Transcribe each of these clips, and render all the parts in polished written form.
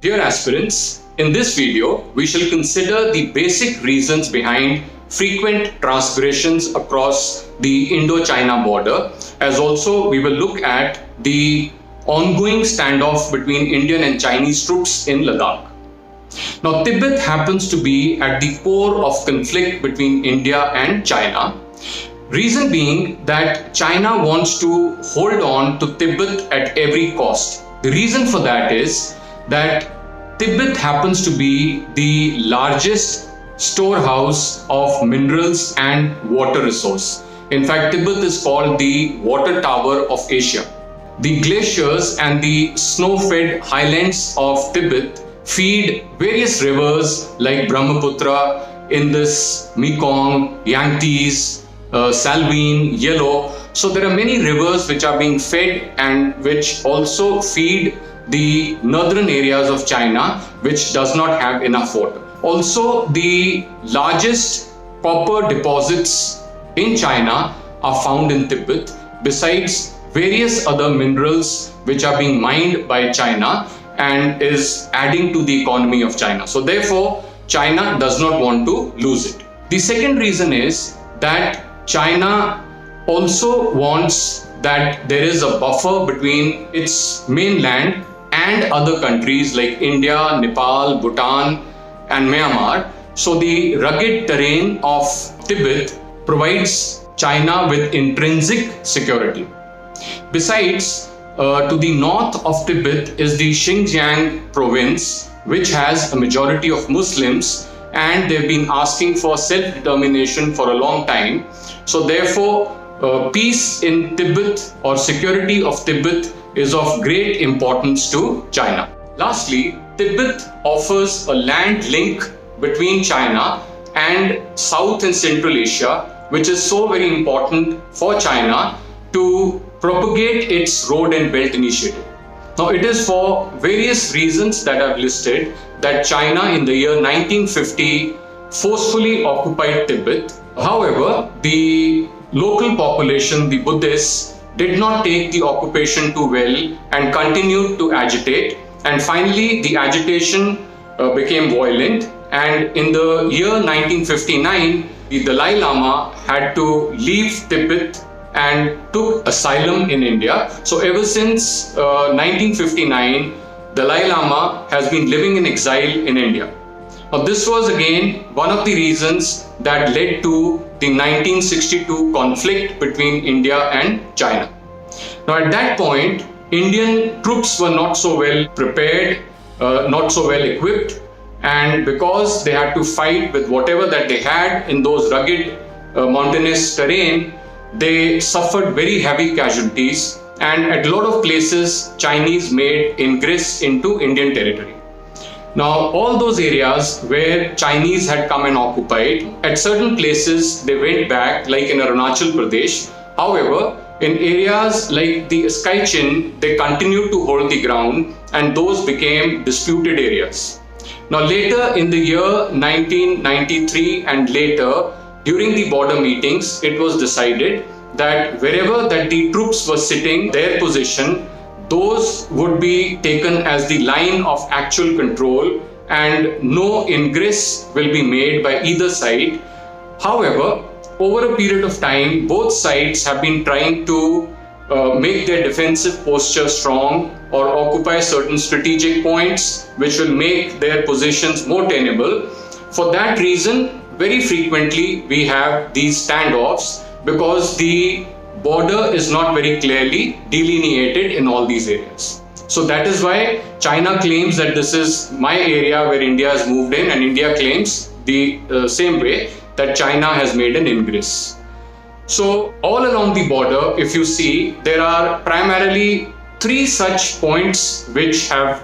Dear aspirants, in this video, we shall consider the basic reasons behind frequent transgressions across the Indo-China border, as also we will look at the ongoing standoff between Indian and Chinese troops in Ladakh. Now, Tibet happens to be at the core of conflict between India and China. Reason being that China wants to hold on to Tibet at every cost. The reason for that is that Tibet happens to be the largest storehouse of minerals and water resource. In fact, Tibet is called the water tower of Asia. The glaciers and the snow-fed highlands of Tibet feed various rivers like Brahmaputra, Indus, Mekong, Yangtze, Salween, Yellow. So there are many rivers which are being fed and which also feed the northern areas of China, which does not have enough water. Also, the largest copper deposits in China are found in Tibet, besides various other minerals which are being mined by China and is adding to the economy of China. So therefore, China does not want to lose it. The second reason is that China also wants that there is a buffer between its mainland and other countries like India, Nepal, Bhutan and Myanmar. So the rugged terrain of Tibet provides China with intrinsic security. Besides, to the north of Tibet is the Xinjiang province, which has a majority of Muslims, and they've been asking for self-determination for a long time. So therefore, peace in Tibet or security of Tibet is of great importance to China. Lastly, Tibet offers a land link between China and South and Central Asia, which is so very important for China to propagate its road and belt initiative. Now, it is for various reasons that I've listed that China in the year 1950 forcefully occupied Tibet. However, the local population, the Buddhists, did not take the occupation too well and continued to agitate. And finally, the agitation became violent. And in the year 1959, the Dalai Lama had to leave Tibet and took asylum in India. So ever since 1959, Dalai Lama has been living in exile in India. Now, this was again one of the reasons that led to the 1962 conflict between India and China. Now, at that point, Indian troops were not so well prepared, not so well equipped, and because they had to fight with whatever that they had in those rugged mountainous terrain, they suffered very heavy casualties, and at a lot of places, Chinese made ingress into Indian territory. Now, all those areas where Chinese had come and occupied, at certain places they went back, like in Arunachal Pradesh. However, in areas like the Skychin, they continued to hold the ground, and those became disputed areas. Now, later in the year 1993 and later, during the border meetings, it was decided that wherever that the troops were sitting, their position, those would be taken as the line of actual control and no ingress will be made by either side. However, over a period of time, both sides have been trying to make their defensive posture strong or occupy certain strategic points which will make their positions more tenable. For that reason, very frequently we have these standoffs because the border is not very clearly delineated in all these areas. So that is why China claims that this is my area where India has moved in, and India claims the same way that China has made an ingress. So all along the border, if you see, there are primarily three such points which have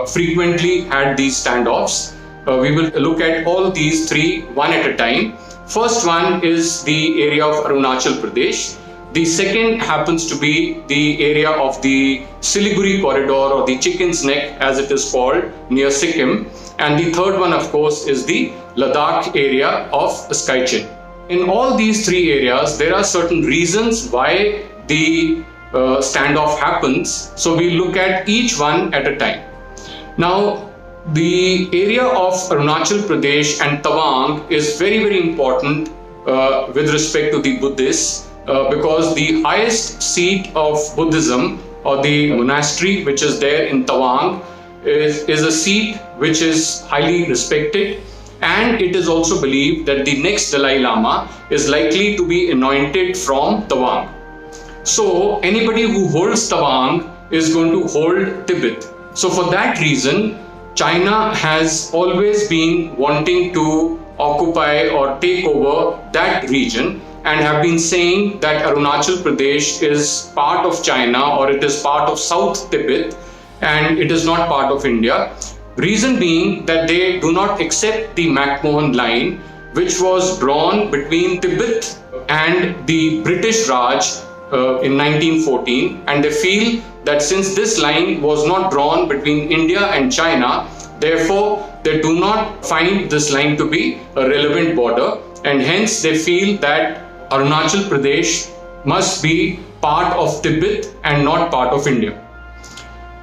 frequently had these standoffs. We will look at all these three one at a time. First one is the area of Arunachal Pradesh. The second happens to be the area of the Siliguri corridor, or the Chicken's Neck as it is called, near Sikkim. And the third one, of course, is the Ladakh area of Skychin. In all these three areas, there are certain reasons why the standoff happens. So we look at each one at a time. Now, The area of Arunachal Pradesh and Tawang is very, very important with respect to the Buddhists because the highest seat of Buddhism or the monastery which is there in Tawang is a seat which is highly respected, and it is also believed that the next Dalai Lama is likely to be anointed from Tawang. So anybody who holds Tawang is going to hold Tibet. So for that reason, China has always been wanting to occupy or take over that region and have been saying that Arunachal Pradesh is part of China or it is part of South Tibet and it is not part of India. Reason being that they do not accept the McMahon line, which was drawn between Tibet and the British Raj in 1914, and they feel that since this line was not drawn between India and China, therefore they do not find this line to be a relevant border, and hence they feel that Arunachal Pradesh must be part of Tibet and not part of India.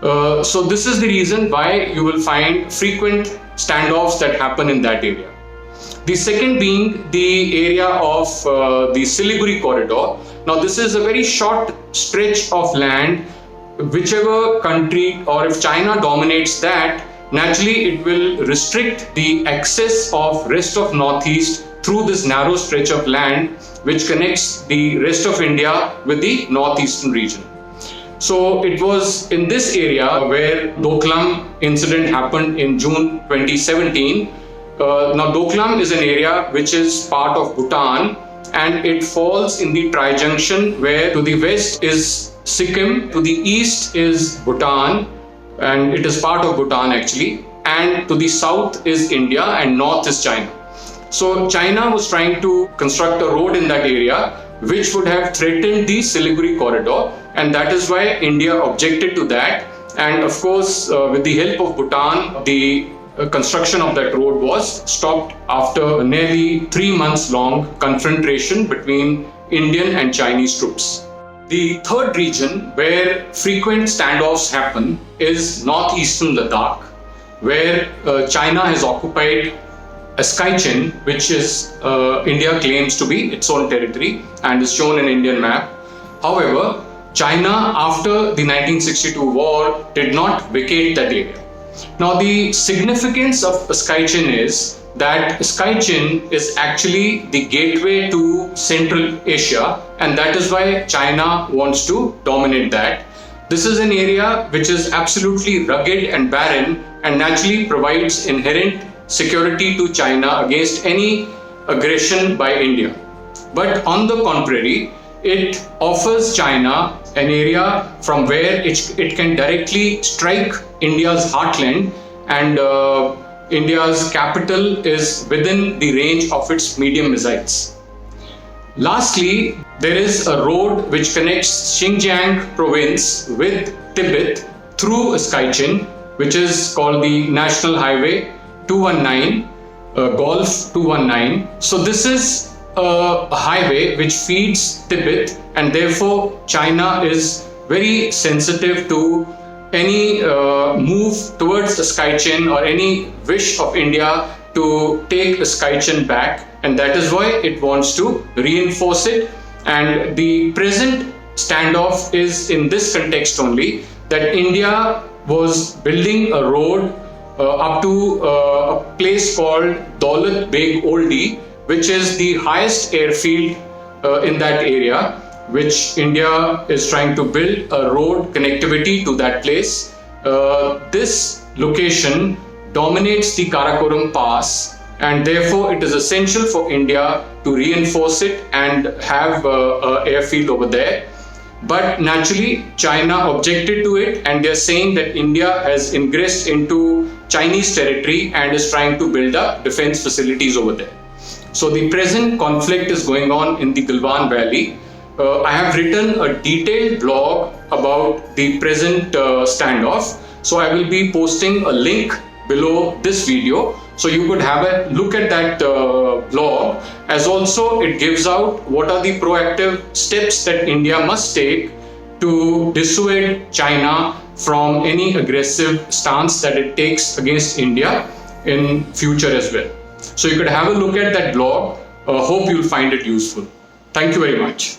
So this is the reason why you will find frequent standoffs that happen in that area. The second being the area of the Siliguri corridor. Now this is a very short stretch of land. Whichever country or if China dominates that, naturally it will restrict the access of rest of Northeast through this narrow stretch of land which connects the rest of India with the northeastern region. So it was in this area where Doklam incident happened in June 2017. Now Doklam is an area which is part of Bhutan, and it falls in the tri-junction where to the west is Sikkim, to the east is Bhutan, and it is part of Bhutan actually, and to the south is India and north is China. So China was trying to construct a road in that area which would have threatened the Siliguri corridor, and that is why India objected to that. And of course, with the help of Bhutan, the construction of that road was stopped after a nearly 3 months long confrontation between Indian and Chinese troops. The third region where frequent standoffs happen is northeastern Ladakh, where China has occupied Askaichen, which is India claims to be its own territory and is shown in Indian map. However, China after the 1962 war did not vacate that area. Now the significance of Askaichen is that Askaichen is actually the gateway to Central Asia, and that is why China wants to dominate that. This is an area which is absolutely rugged and barren and naturally provides inherent security to China against any aggression by India. But on the contrary, it offers China an area from where it can directly strike India's heartland, and India's capital is within the range of its medium missiles. Lastly, there is a road which connects Xinjiang province with Tibet through Askaichen, which is called the National Highway 219, Golf 219. So this is a highway which feeds Tibet, and therefore China is very sensitive to any move towards Askaichen or any wish of India to take Askaichen back, and that is why it wants to reinforce it. And the present standoff is in this context only, that India was building a road up to a place called Daulat Beg Oldi, which is the highest airfield in that area, which India is trying to build a road connectivity to that place. This location dominates the Karakoram Pass, and therefore it is essential for India to reinforce it and have an airfield over there. But naturally, China objected to it, and they're saying that India has ingressed into Chinese territory and is trying to build up defense facilities over there. So the present conflict is going on in the Galwan Valley. I have written a detailed blog about the present standoff. So I will be posting a link below this video, so you could have a look at that blog, as also it gives out what are the proactive steps that India must take to dissuade China from any aggressive stance that it takes against India in future as well. So you could have a look at that blog. Hope you'll find it useful. Thank you very much.